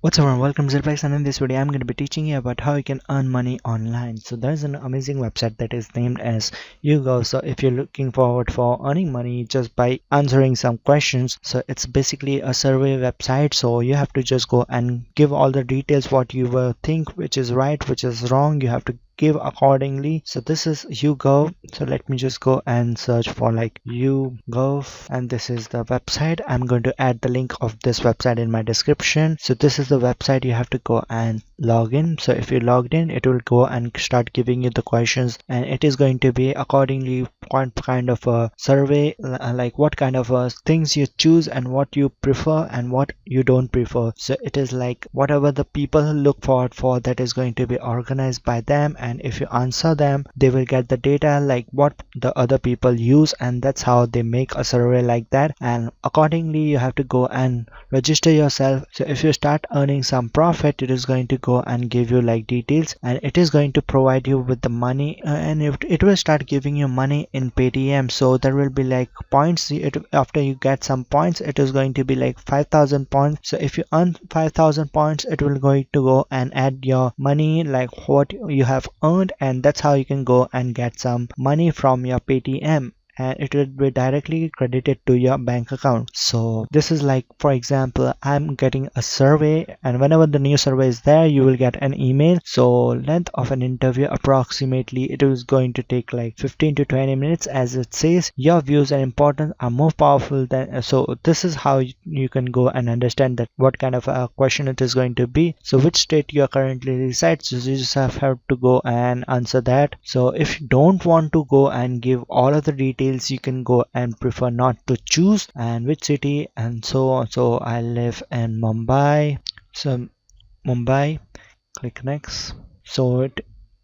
What's up everyone, welcome to ZealPlex, and in this video I'm going to be teaching you about how you can earn money online. So there's an amazing website that is named as YouGov. So if you're looking forward for earning money just by answering some questions, so it's basically a survey website. So you have to just go and give all the details what you will think which is right, which is wrong. You have to give accordingly. So this is YouGov. So let me just go and search for like YouGov, and this is the website. I'm going to add the link of this website in my description. So this is the website. You have to go and log in. So if you logged in, it will go and start giving you the questions, and it is going to be accordingly what kind of a survey, like what kind of things you choose and what you prefer and what you don't prefer. So it is like whatever the people look forward for, that is going to be organized by them, and if you answer them, they will get the data like what the other people use, and that's how they make a survey like that. And accordingly you have to go and register yourself. So if you start earning some profit, it is going to go and give you like details, and it is going to provide you with the money, and it will start giving you money in Paytm. So there will be like points. After you get some points, it is going to be like 5,000 points. So if you earn 5,000 points, it will going to go and add your money like what you have earned, and that's how you can go and get some money from your Paytm, and it will be directly credited to your bank account. So this is like, for example, I'm getting a survey, and whenever the new survey is there, you will get an email. So length of an interview, approximately it is going to take like 15 to 20 minutes. As it says, your views and importance are more powerful than. So this is how you can go and understand that what kind of a question it is going to be. So which state you are currently reside, so you just have to go and answer that. So if you don't want to go and give all of the details, you can go and prefer not to choose, and which city and so on. So I live in Mumbai, so Mumbai, click next. So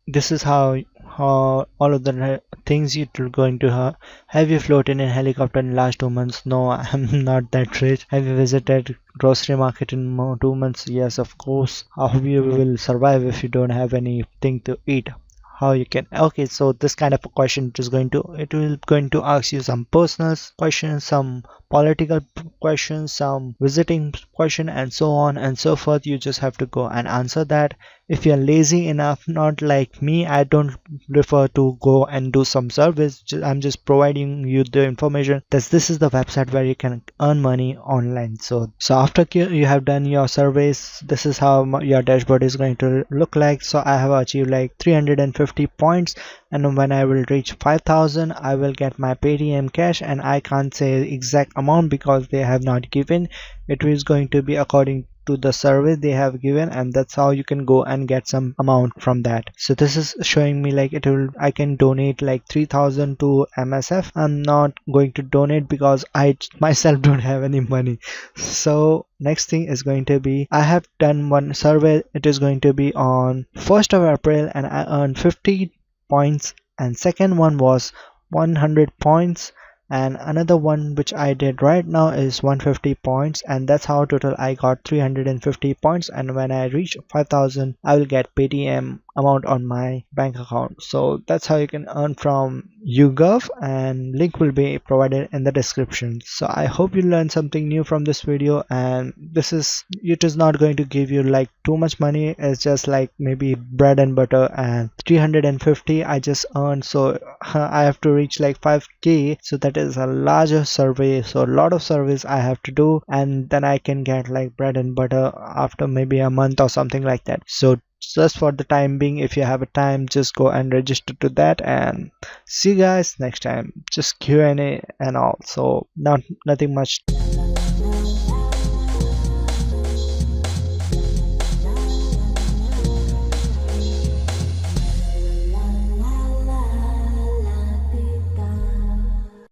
this is how all of the things you're going to have you floated in helicopter in last 2 months? No, I'm not that rich. Have you visited grocery market in 2 months? Yes, of course. How you will survive if you don't have anything to eat? How you can. Okay, so this kind of a question is going to ask you some personal questions, some political questions, some visiting question, and so on and so forth. You just have to go and answer that. If you're lazy enough, not like me, I don't prefer to go and do some service. I'm just providing you the information that this is the website where you can earn money online. So after you have done your surveys, this is how your dashboard is going to look like. So I have achieved like 350 points, and when I will reach 5,000, I will get my Paytm cash, and I can't say exact amount because they have not given. It is going to be according to the survey they have given, and that's how you can go and get some amount from that. So this is showing me like I can donate like 3,000 to MSF. I'm not going to donate because I myself don't have any money. So next thing is going to be, I have done one survey. It is going to be on 1st of April, and I earned 50 points, and second one was 100 points, and another one which I did right now is 150 points, and that's how total I got 350 points. And when I reach 5,000, I will get Paytm amount on my bank account. So that's how you can earn from YouGov, and link will be provided in the description. So I hope you learned something new from this video, and it is not going to give you like too much money. It's just like maybe bread and butter, and 350 I just earned. So I have to reach like 5k, so that is a larger survey. So a lot of surveys I have to do, and then I can get like bread and butter after maybe a month or something like that. So just for the time being, if you have a time, just go and register to that, and see you guys next time. Just Q&A and all, so nothing much.